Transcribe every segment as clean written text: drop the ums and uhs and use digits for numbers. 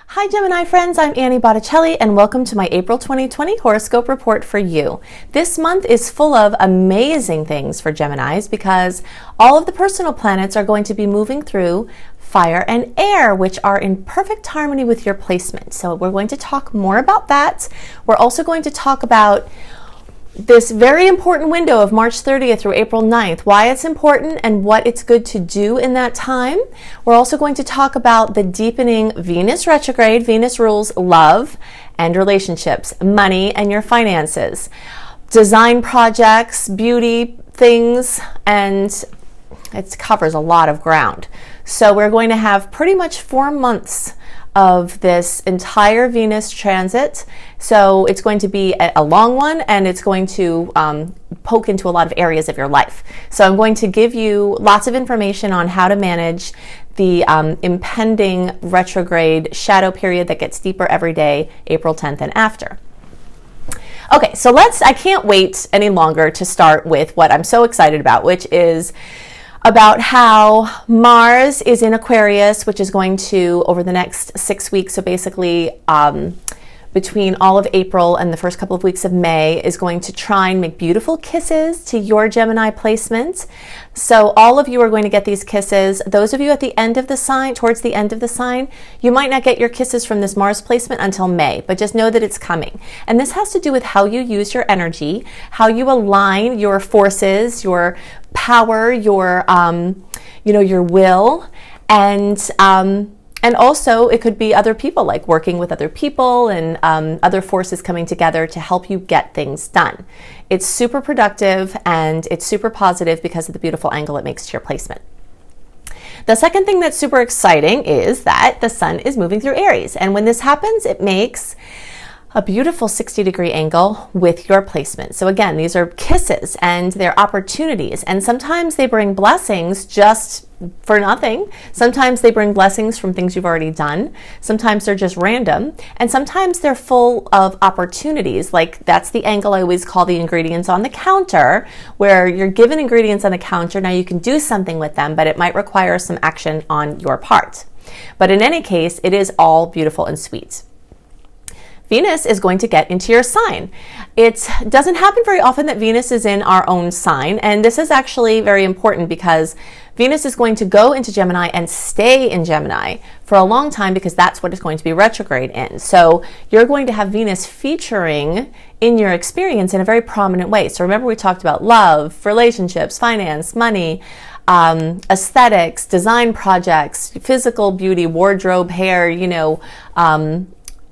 Hi Gemini friends, I'm Annie Botticelli and welcome to my April 2020 horoscope report for you. This month is full of amazing things for Geminis because all of the personal planets are going to be moving through fire and air, which are in perfect harmony with your placement. So we're going to talk more about that. We're also going to talk about this very important window of March 30th through April 9th, why it's important and what it's good to do in that time. We're also going to talk about the deepening Venus retrograde. Venus rules love and relationships, money and your finances, design projects, beauty things, and it covers a lot of ground. So we're going to have pretty much 4 months of this entire Venus transit. So it's going to be a long one, and it's going to poke into a lot of areas of your life. So I'm going to give you lots of information on how to manage the impending retrograde shadow period that gets deeper every day, April 10th and after. Okay, so I can't wait any longer to start with what I'm so excited about, which is about how Mars is in Aquarius, which is going to, over the next 6 weeks, so basically between all of April and the first couple of weeks of May, is going to try and make beautiful kisses to your Gemini placement. So all of you are going to get these kisses. Those of you at the end of the sign, towards the end of the sign, you might not get your kisses from this Mars placement until May, but just know that it's coming. And this has to do with how you use your energy, how you align your forces, your power, your your will, and also it could be other people, like working with other people and other forces coming together to help you get things done. It's super productive and it's super positive because of the beautiful angle it makes to your placement. The second thing that's super exciting is that the sun is moving through Aries, and when this happens, it makes a beautiful 60-degree angle with your placement. So again, these are kisses and they're opportunities, and sometimes they bring blessings just for nothing. Sometimes they bring blessings from things you've already done. Sometimes they're just random, and sometimes they're full of opportunities. Like, that's the angle I always call the ingredients on the counter, where you're given ingredients on the counter. Now you can do something with them, but it might require some action on your part. But in any case, it is all beautiful and sweet. Venus is going to get into your sign. It doesn't happen very often that Venus is in our own sign, and this is actually very important because Venus is going to go into Gemini and stay in Gemini for a long time because that's what it's going to be retrograde in. So you're going to have Venus featuring in your experience in a very prominent way. So remember, we talked about love, relationships, finance, money, aesthetics, design projects, physical beauty, wardrobe, hair,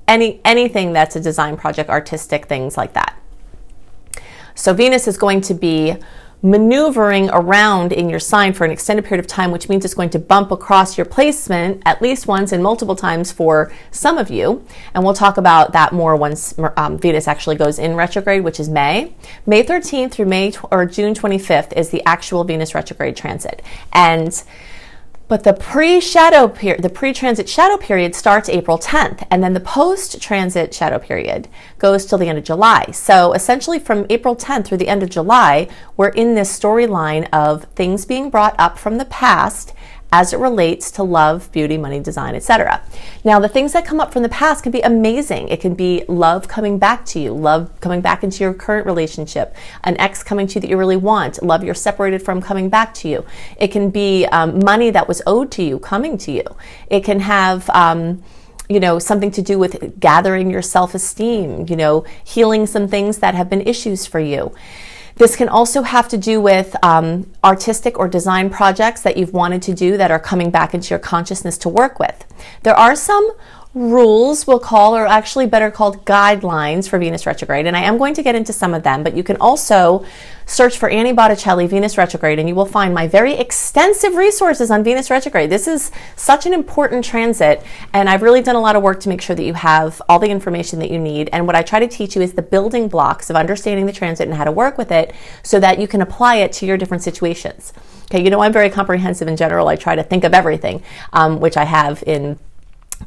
anything that's a design project, artistic things like that. So Venus is going to be maneuvering around in your sign for an extended period of time, which means it's going to bump across your placement at least once and multiple times for some of you. And we'll talk about that more once Venus actually goes in retrograde, which is May. May 13th through June 25th is the actual Venus retrograde transit. But the pre-transit shadow period starts April 10th, and then the post-transit shadow period goes till the end of July. So essentially from April 10th through the end of July, we're in this storyline of things being brought up from the past as it relates to love, beauty, money, design, etc. Now, the things that come up from the past can be amazing. It can be love coming back to you, love coming back into your current relationship, an ex coming to you that you really want, love you're separated from coming back to you. It can be money that was owed to you coming to you. It can have something to do with gathering your self-esteem, healing some things that have been issues for you. This can also have to do with artistic or design projects that you've wanted to do that are coming back into your consciousness to work with. There are some rules we'll call, or actually better called guidelines for Venus retrograde, and I am going to get into some of them, but you can also search for Annie Botticelli Venus retrograde and you will find my very extensive resources on Venus retrograde. This is such an important transit, and I've really done a lot of work to make sure that you have all the information that you need. And what I try to teach you is the building blocks of understanding the transit and how to work with it so that you can apply it to your different situations. Okay, I'm very comprehensive in general. I try to think of everything, which I have in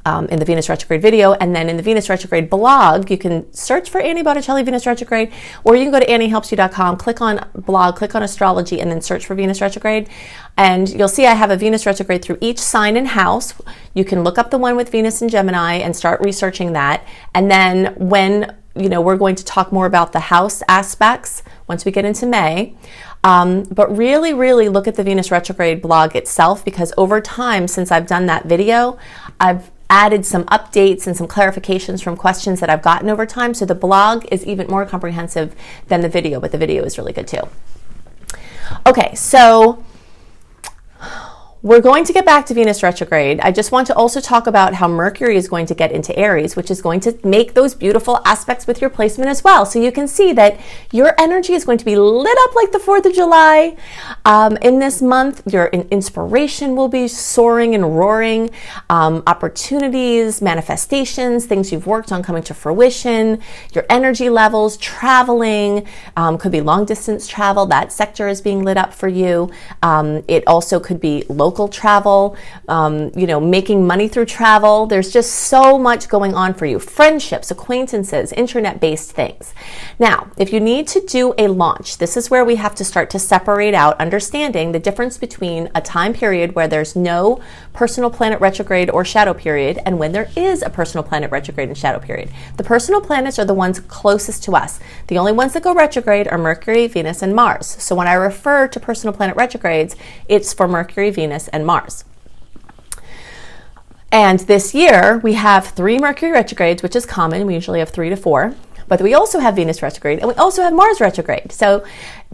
in the Venus retrograde video. And then in the Venus retrograde blog, you can search for Annie Botticelli Venus retrograde, or you can go to anniehelpsyou.com, click on blog, click on astrology, and then search for Venus retrograde. And you'll see I have a Venus retrograde through each sign and house. You can look up the one with Venus and Gemini and start researching that. And then when, we're going to talk more about the house aspects once we get into May. But really, really look at the Venus retrograde blog itself, because over time, since I've done that video, I've added some updates and some clarifications from questions that I've gotten over time. So the blog is even more comprehensive than the video, but the video is really good too. Okay, so we're going to get back to Venus retrograde. I just want to also talk about how Mercury is going to get into Aries, which is going to make those beautiful aspects with your placement as well. So you can see that your energy is going to be lit up like the 4th of July. In this month, your inspiration will be soaring and roaring. Opportunities, manifestations, things you've worked on coming to fruition, your energy levels, traveling, could be long distance travel. That sector is being lit up for you. It also could be local travel, making money through travel. There's just so much going on for you. Friendships, acquaintances, internet-based things. Now, if you need to do a launch, this is where we have to start to separate out, understanding the difference between a time period where there's no personal planet retrograde or shadow period and when there is a personal planet retrograde and shadow period. The personal planets are the ones closest to us. The only ones that go retrograde are Mercury, Venus, and Mars. So when I refer to personal planet retrogrades, it's for Mercury, Venus, and Mars. And this year we have 3 Mercury retrogrades, which is common. We usually have 3 to 4, but we also have Venus retrograde and we also have Mars retrograde. So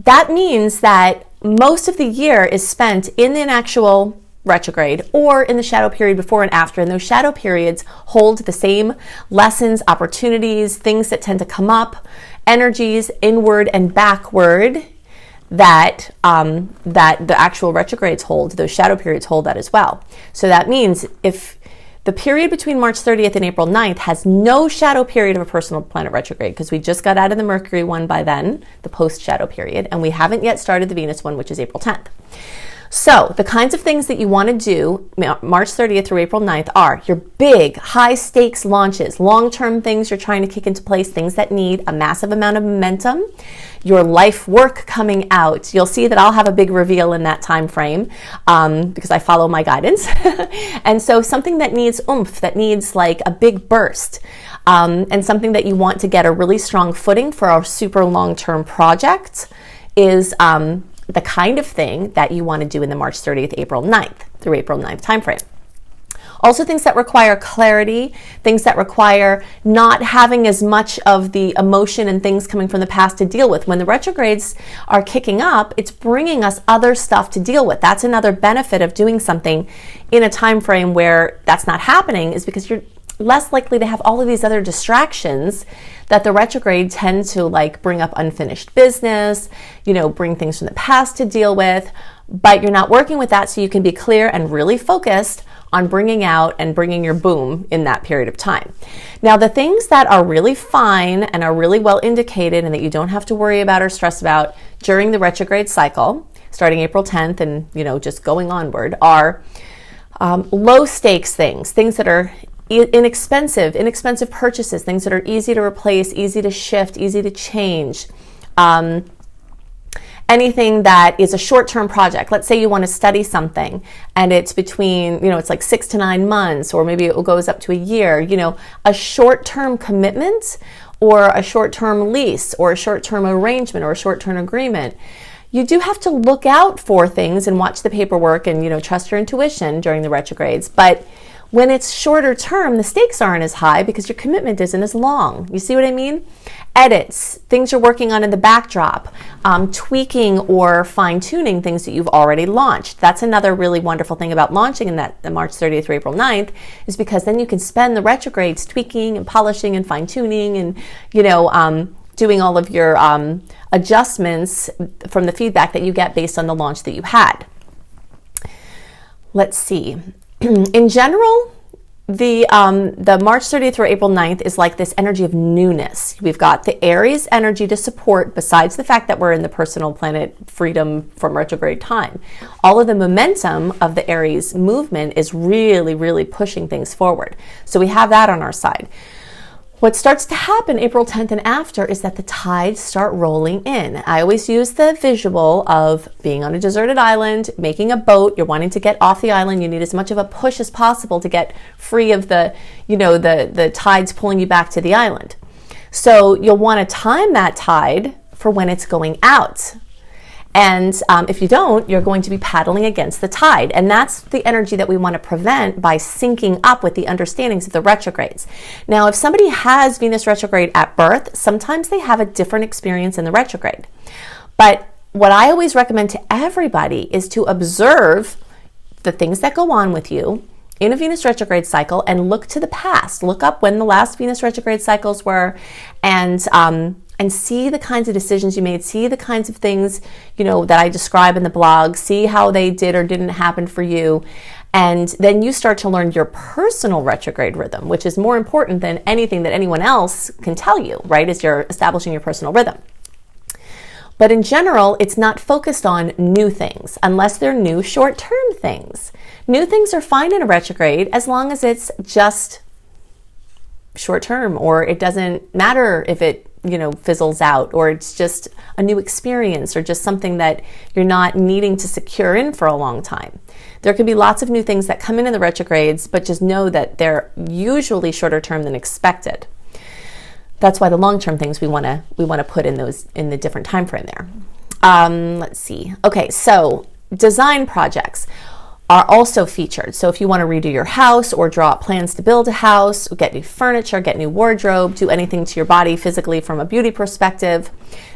that means that most of the year is spent in an actual retrograde or in the shadow period before and after. And those shadow periods hold the same lessons, opportunities, things that tend to come up, energies inward and backward that the actual retrogrades hold. Those shadow periods hold that as well. So that means if the period between March 30th and April 9th has no shadow period of a personal planet retrograde, because we just got out of the Mercury one by then, the post-shadow period, and we haven't yet started the Venus one, which is April 10th. So the kinds of things that you want to do March 30th through April 9th are your big high stakes launches, long-term things you're trying to kick into place, things that need a massive amount of momentum, your life work coming out. You'll see that I'll have a big reveal in that time frame because I follow my guidance. And so something that needs oomph, that needs like a big burst, and something that you want to get a really strong footing for a super long-term project is the kind of thing that you want to do in the March 30th, April 9th through April 9th timeframe. Also things that require clarity, things that require not having as much of the emotion and things coming from the past to deal with. When the retrogrades are kicking up, it's bringing us other stuff to deal with. That's another benefit of doing something in a time frame where that's not happening, is because you're less likely to have all of these other distractions that the retrograde tend to like bring up unfinished business, bring things from the past to deal with, but you're not working with that, so you can be clear and really focused on bringing out and bringing your boom in that period of time. Now, the things that are really fine and are really well indicated and that you don't have to worry about or stress about during the retrograde cycle, starting April 10th and, just going onward, are low stakes things that are inexpensive purchases, things that are easy to replace, easy to shift, easy to change. Anything that is a short-term project. Let's say you want to study something and it's between, it's like 6 to 9 months, or maybe it goes up to a year, a short-term commitment or a short-term lease or a short-term arrangement or a short-term agreement. You do have to look out for things and watch the paperwork and, trust your intuition during the retrogrades. But when it's shorter term, the stakes aren't as high because your commitment isn't as long. You see what I mean? Edits, things you're working on in the backdrop, tweaking or fine-tuning things that you've already launched. That's another really wonderful thing about launching in the March 30th through April 9th, is because then you can spend the retrogrades tweaking and polishing and fine-tuning and, doing all of your adjustments from the feedback that you get based on the launch that you had. Let's see. In general, the March 30th through April 9th is like this energy of newness. We've got the Aries energy to support, besides the fact that we're in the personal planet freedom from retrograde time. All of the momentum of the Aries movement is really, really pushing things forward. So we have that on our side. What starts to happen April 10th and after is that the tides start rolling in. I always use the visual of being on a deserted island, making a boat. You're wanting to get off the island. You need as much of a push as possible to get free of the tides pulling you back to the island. So you'll want to time that tide for when it's going out. And if you don't, you're going to be paddling against the tide. And that's the energy that we want to prevent by syncing up with the understandings of the retrogrades. Now, if somebody has Venus retrograde at birth, sometimes they have a different experience in the retrograde. But what I always recommend to everybody is to observe the things that go on with you in a Venus retrograde cycle and look to the past. Look up when the last Venus retrograde cycles were, and see the kinds of decisions you made, see the kinds of things, that I describe in the blog, see how they did or didn't happen for you. And then you start to learn your personal retrograde rhythm, which is more important than anything that anyone else can tell you, right? As you're establishing your personal rhythm. But in general, it's not focused on new things, unless they're new short-term things. New things are fine in a retrograde as long as it's just short-term, or it doesn't matter if it fizzles out, or it's just a new experience, or just something that you're not needing to secure in for a long time. There can be lots of new things that come in the retrogrades, but just know that they're usually shorter term than expected. That's why the long-term things we want to put in the different time frame there. Let's see. Okay, so design projects are also featured. So if you want to redo your house or draw up plans to build a house, get new furniture, get new wardrobe, do anything to your body physically from a beauty perspective,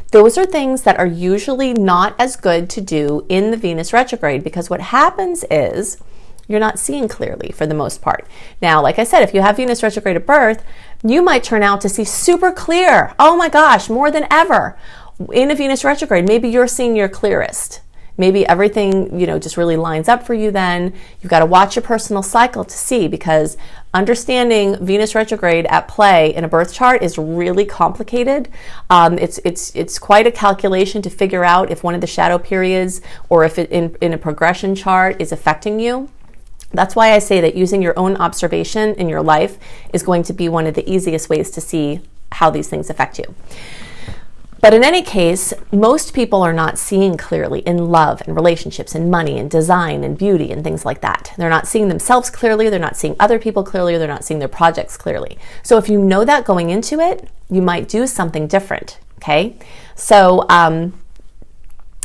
those are things that are usually not as good to do in the Venus retrograde, because what happens is you're not seeing clearly for the most part. Now, like I said, if you have Venus retrograde at birth, you might turn out to see super clear. Oh my gosh, more than ever. In a Venus retrograde, maybe you're seeing your clearest. Maybe everything, just really lines up for you then. You've got to watch your personal cycle to see, because understanding Venus retrograde at play in a birth chart is really complicated. It's quite a calculation to figure out if one of the shadow periods, or if it in a progression chart, is affecting you. That's why I say that using your own observation in your life is going to be one of the easiest ways to see how these things affect you. But in any case, most people are not seeing clearly in love and relationships and money and design and beauty and things like that. They're not seeing themselves clearly, they're not seeing other people clearly, they're not seeing their projects clearly. So if you know that going into it, you might do something different, okay? So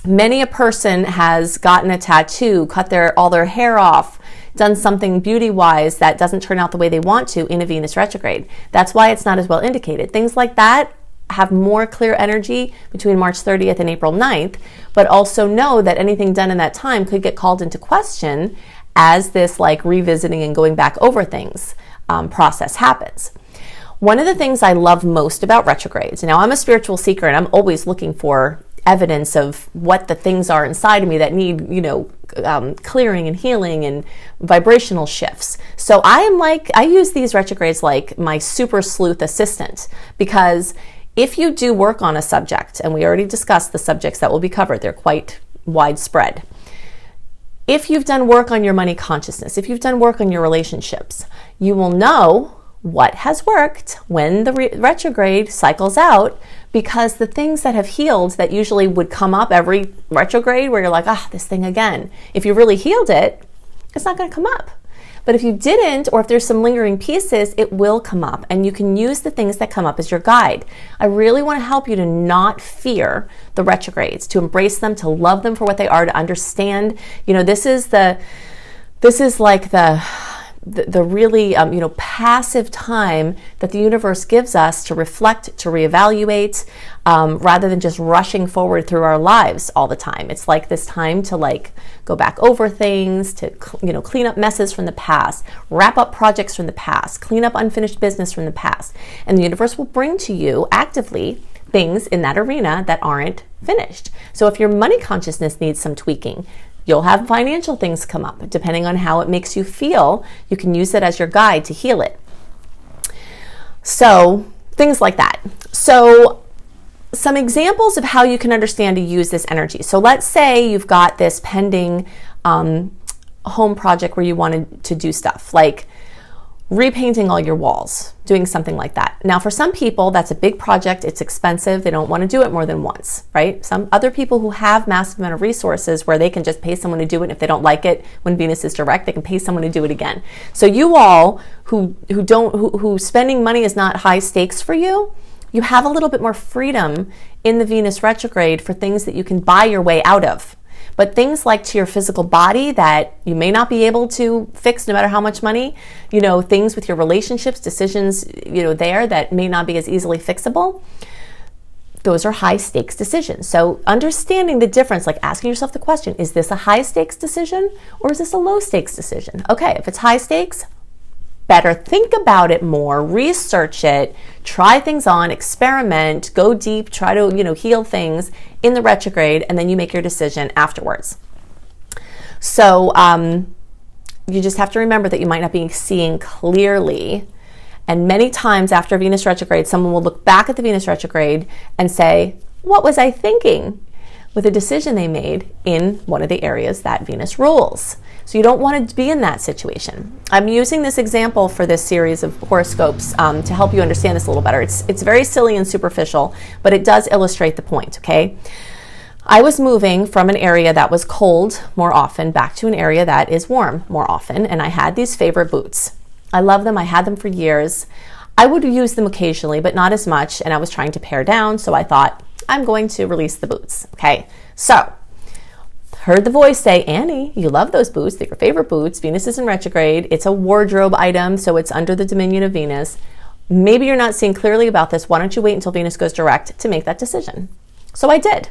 many a person has gotten a tattoo, cut all their hair off, done something beauty-wise that doesn't turn out the way they want to in a Venus retrograde. That's why it's not as well indicated. Things like that have more clear energy between March 30th and April 9th, but also know that anything done in that time could get called into question as this revisiting and going back over things process happens. One of the things I love most about retrogrades, now I'm a spiritual seeker and I'm always looking for evidence of what the things are inside of me that need, clearing and healing and vibrational shifts. So I use these retrogrades like my super sleuth assistant, because if you do work on a subject, and we already discussed the subjects that will be covered, they're quite widespread. If you've done work on your money consciousness, if you've done work on your relationships, you will know what has worked when the retrograde cycles out, because the things that have healed that usually would come up every retrograde where you're like, this thing again. If you really healed it, it's not going to come up. But if you didn't, or if there's some lingering pieces, it will come up, and you can use the things that come up as your guide. I really want to help you to not fear the retrogrades, to embrace them, to love them for what they are, to understand, this is like the really passive time that the universe gives us to reflect, to reevaluate, rather than just rushing forward through our lives all the time. It's like this time to go back over things, to clean up messes from the past, wrap up projects from the past, clean up unfinished business from the past, and the universe will bring to you actively things in that arena that aren't finished. So if your money consciousness needs some tweaking, You'll have financial things come up. Depending on how it makes you feel, you can use it as your guide to heal it. So things like that. So some examples of how you can understand to use this energy. So let's say you've got this pending home project where you wanted to do stuff like repainting all your walls, doing something like that. Now, for some people, that's a big project. It's expensive. They don't want to do it more than once, right? Some other people who have massive amount of resources where they can just pay someone to do it. And if they don't like it when Venus is direct, they can pay someone to do it again. So you all who spending money is not high stakes for you, you have a little bit more freedom in the Venus retrograde for things that you can buy your way out of. But things like to your physical body that you may not be able to fix no matter how much money, things with your relationships, decisions, there that may not be as easily fixable, those are high stakes decisions. So understanding the difference, like asking yourself the question, is this a high stakes decision or is this a low stakes decision? Okay, if it's high stakes, better think about it more, research it, try things on, experiment, go deep, try to, heal things in the retrograde, and then you make your decision afterwards. So you just have to remember that you might not be seeing clearly. And many times after Venus retrograde, someone will look back at the Venus retrograde and say, what was I thinking with a decision they made in one of the areas that Venus rules? So you don't want to be in that situation. I'm using this example for this series of horoscopes to help you understand this a little better. It's very silly and superficial, but it does illustrate the point, okay? I was moving from an area that was cold more often back to an area that is warm more often, and I had these favorite boots. I love them. I had them for years. I would use them occasionally, but not as much, and I was trying to pare down, so I thought, I'm going to release the boots, okay? So heard the voice say, Annie, you love those boots. They're your favorite boots. Venus is in retrograde. It's a wardrobe item, so it's under the dominion of Venus. Maybe you're not seeing clearly about this. Why don't you wait until Venus goes direct to make that decision? So I did.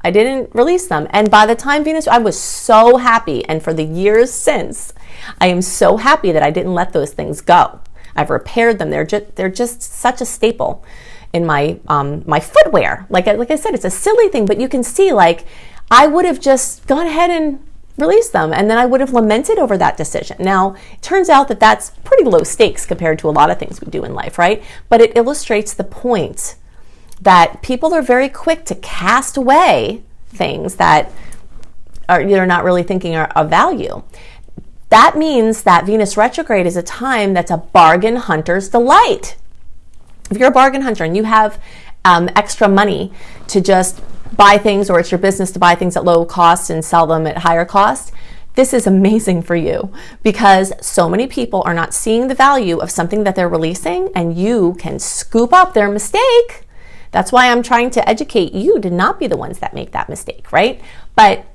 I didn't release them. And by the time Venus, I was so happy. And for the years since, I am so happy that I didn't let those things go. I've repaired them. They're just such a staple in my my footwear. Like I said, it's a silly thing, but you can see, like, I would have just gone ahead and released them, and then I would have lamented over that decision. Now, it turns out that that's pretty low stakes compared to a lot of things we do in life, right? But it illustrates the point that people are very quick to cast away things that you're not really thinking are of value. That means that Venus retrograde is a time that's a bargain hunter's delight. If you're a bargain hunter and you have extra money to just buy things, or it's your business to buy things at low cost and sell them at higher cost, this is amazing for you because so many people are not seeing the value of something that they're releasing, and you can scoop up their mistake. That's why I'm trying to educate you to not be the ones that make that mistake, right? But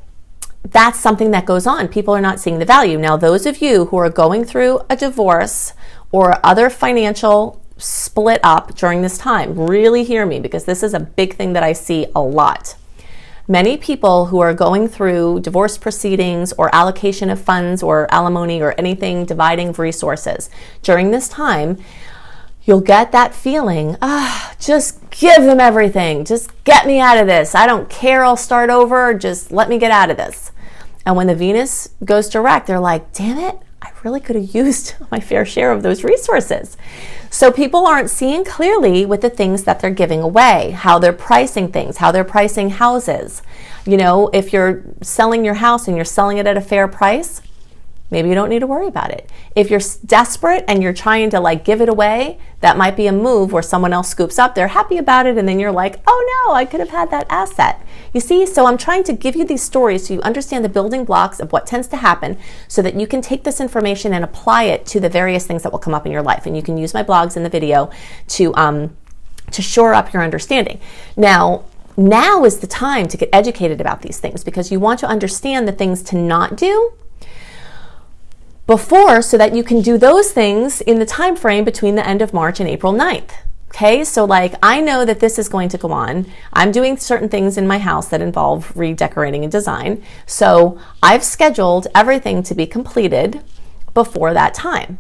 that's something that goes on. People are not seeing the value. Now, those of you who are going through a divorce or other financial split up during this time, really hear me, because this is a big thing that I see a lot. Many people who are going through divorce proceedings or allocation of funds or alimony or anything, dividing of resources, during this time, you'll get that feeling, just give them everything. Just get me out of this. I don't care. I'll start over. Just let me get out of this. And when the Venus goes direct, they're like, damn it, I really could have used my fair share of those resources. So people aren't seeing clearly with the things that they're giving away, how they're pricing things, how they're pricing houses. If you're selling your house and you're selling it at a fair price, maybe you don't need to worry about it. If you're desperate and you're trying to give it away, that might be a move where someone else scoops up, they're happy about it, and then you're like, oh no, I could have had that asset. You see, so I'm trying to give you these stories so you understand the building blocks of what tends to happen so that you can take this information and apply it to the various things that will come up in your life. And you can use my blogs in the video to shore up your understanding. Now is the time to get educated about these things, because you want to understand the things to not do before, so that you can do those things in the time frame between the end of March and April 9th. Okay, so I know that this is going to go on. I'm doing certain things in my house that involve redecorating and design. So I've scheduled everything to be completed before that time.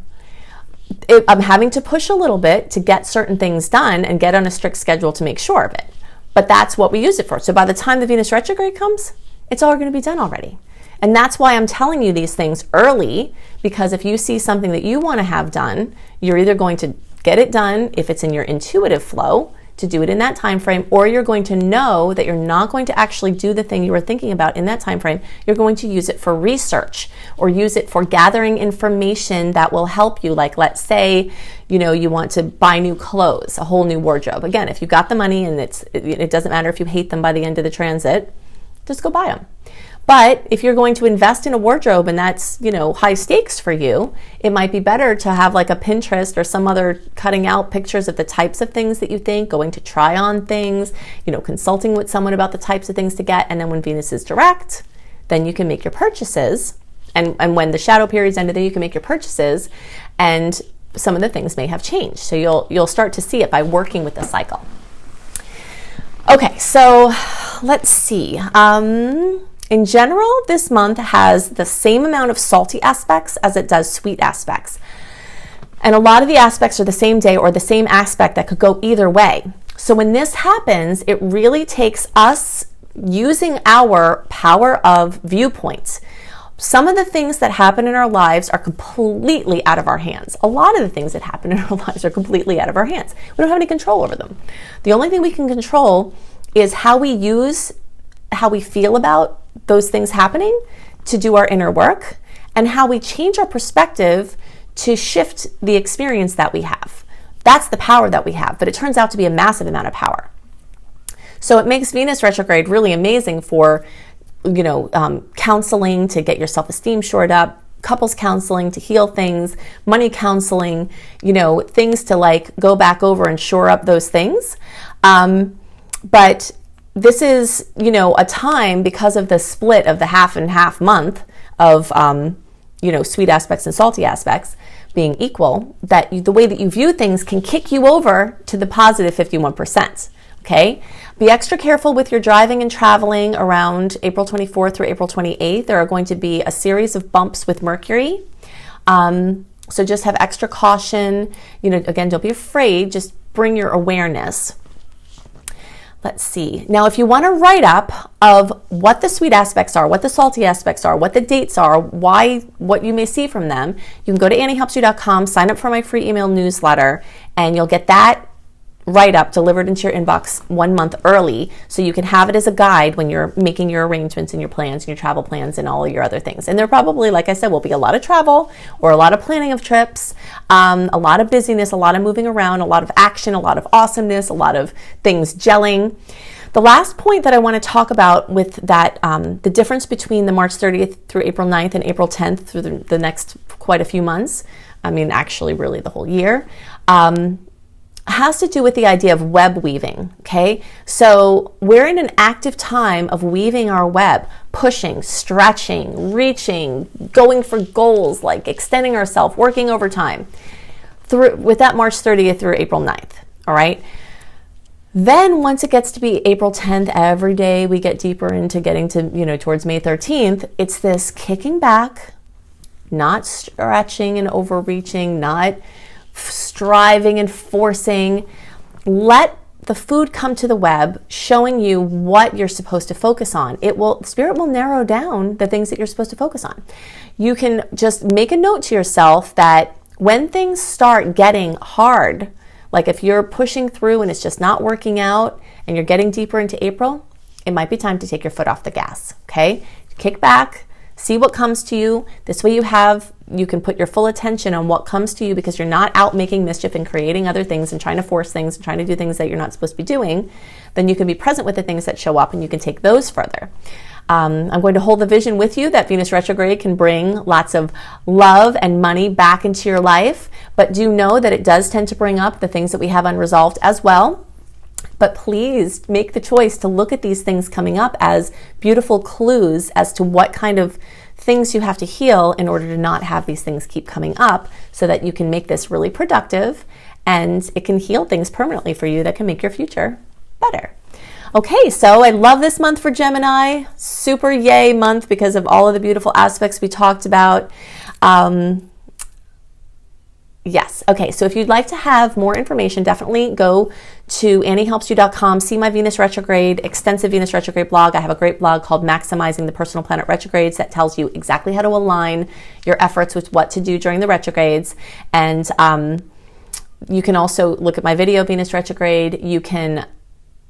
I'm having to push a little bit to get certain things done and get on a strict schedule to make sure of it. But that's what we use it for. So by the time the Venus retrograde comes, it's all going to be done already. And that's why I'm telling you these things early, because if you see something that you want to have done, you're either going to get it done if it's in your intuitive flow to do it in that time frame, or you're going to know that you're not going to actually do the thing you were thinking about in that time frame. You're going to use it for research or use it for gathering information that will help you. Like, let's say, you want to buy new clothes, a whole new wardrobe. Again, if you got the money and it doesn't matter if you hate them by the end of the transit, just go buy them. But if you're going to invest in a wardrobe and that's, high stakes for you, it might be better to have like a Pinterest or some other cutting out pictures of the types of things that you think, going to try on things, consulting with someone about the types of things to get. And then when Venus is direct, then you can make your purchases. And when the shadow period's ended, then you can make your purchases, and some of the things may have changed. So you'll start to see it by working with the cycle. Okay, so let's see. In general, this month has the same amount of salty aspects as it does sweet aspects. And a lot of the aspects are the same day or the same aspect that could go either way. So when this happens, it really takes us using our power of viewpoints. Some of the things that happen in our lives are completely out of our hands. A lot of the things that happen in our lives are completely out of our hands. We don't have any control over them. The only thing we can control is how we feel about those things happening to do our inner work, and how we change our perspective to shift the experience that we have. That's the power that we have, but it turns out to be a massive amount of power. So it makes Venus retrograde really amazing for, counseling to get your self-esteem shored up, couples counseling to heal things, money counseling, things to like go back over and shore up those things. But this is, a time, because of the split of the half and half month of, sweet aspects and salty aspects being equal, that the way that you view things can kick you over to the positive 51%. Okay? Be extra careful with your driving and traveling around April 24th through April 28th. There are going to be a series of bumps with Mercury. So just have extra caution. Again, don't be afraid. Just bring your awareness. Let's see. Now, if you want a write-up of what the sweet aspects are, what the salty aspects are, what the dates are, what you may see from them, you can go to AnnieHelpsYou.com, sign up for my free email newsletter, and you'll get that write-up delivered into your inbox 1 month early, so you can have it as a guide when you're making your arrangements and your plans and your travel plans and all of your other things. And there probably, like I said, will be a lot of travel or a lot of planning of trips, a lot of busyness, a lot of moving around, a lot of action, a lot of awesomeness, a lot of things gelling. The last point that I want to talk about with that, the difference between the March 30th through April 9th and April 10th through the next quite a few months, actually really the whole year, has to do with the idea of web weaving, okay? So we're in an active time of weaving our web, pushing, stretching, reaching, going for goals, like extending ourselves, working overtime, with that March 30th through April 9th, all right? Then once it gets to be April 10th, every day we get deeper into getting to, towards May 13th, it's this kicking back, not stretching and overreaching, not striving and forcing. Let the food come to the web, showing you what you're supposed to focus on. Spirit will narrow down the things that you're supposed to focus on. You can just make a note to yourself that when things start getting hard, like if you're pushing through and it's just not working out and you're getting deeper into April, it might be time to take your foot off the gas, okay? Kick back, see what comes to you. This way you can put your full attention on what comes to you, because you're not out making mischief and creating other things and trying to force things and trying to do things that you're not supposed to be doing. Then you can be present with the things that show up and you can take those further. I'm going to hold the vision with you that Venus retrograde can bring lots of love and money back into your life, but do know that it does tend to bring up the things that we have unresolved as well. But please make the choice to look at these things coming up as beautiful clues as to what kind of things you have to heal in order to not have these things keep coming up, so that you can make this really productive and it can heal things permanently for you that can make your future better. Okay, so I love this month for Gemini. Super yay month because of all of the beautiful aspects we talked about. Yes. Okay. So if you'd like to have more information, definitely go to anniehelpsyou.com, see my Venus retrograde, extensive Venus retrograde blog. I have a great blog called Maximizing the Personal Planet Retrogrades that tells you exactly how to align your efforts with what to do during the retrogrades. And you can also look at my video, Venus retrograde. You can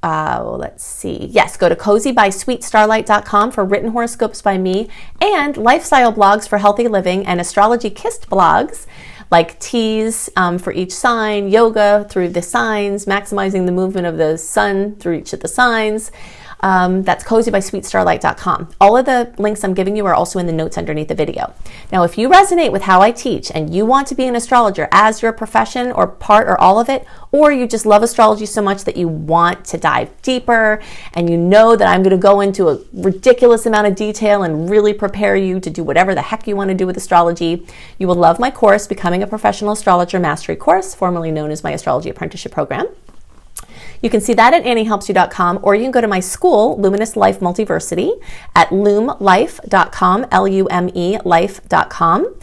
let's see. Yes, go to cozybysweetstarlight.com for written horoscopes by me and lifestyle blogs for healthy living and astrology kissed blogs like teas for each sign, yoga through the signs, maximizing the movement of the sun through each of the signs. That's cozybysweetstarlight.com. All of the links I'm giving you are also in the notes underneath the video. Now, if you resonate with how I teach and you want to be an astrologer as your profession or part or all of it, or you just love astrology so much that you want to dive deeper and you know that I'm going to go into a ridiculous amount of detail and really prepare you to do whatever the heck you want to do with astrology, you will love my course, Becoming a Professional Astrologer Mastery Course, formerly known as my Astrology Apprenticeship Program. You can see that at anniehelpsyou.com, or you can go to my school, Luminous Life Multiversity, at lumelife.com, L-U-M-E life.com.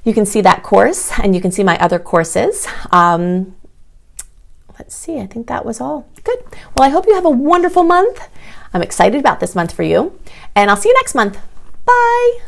You can see that course, and you can see my other courses. Let's see, I think that was all. Good. Well, I hope you have a wonderful month. I'm excited about this month for you, and I'll see you next month. Bye.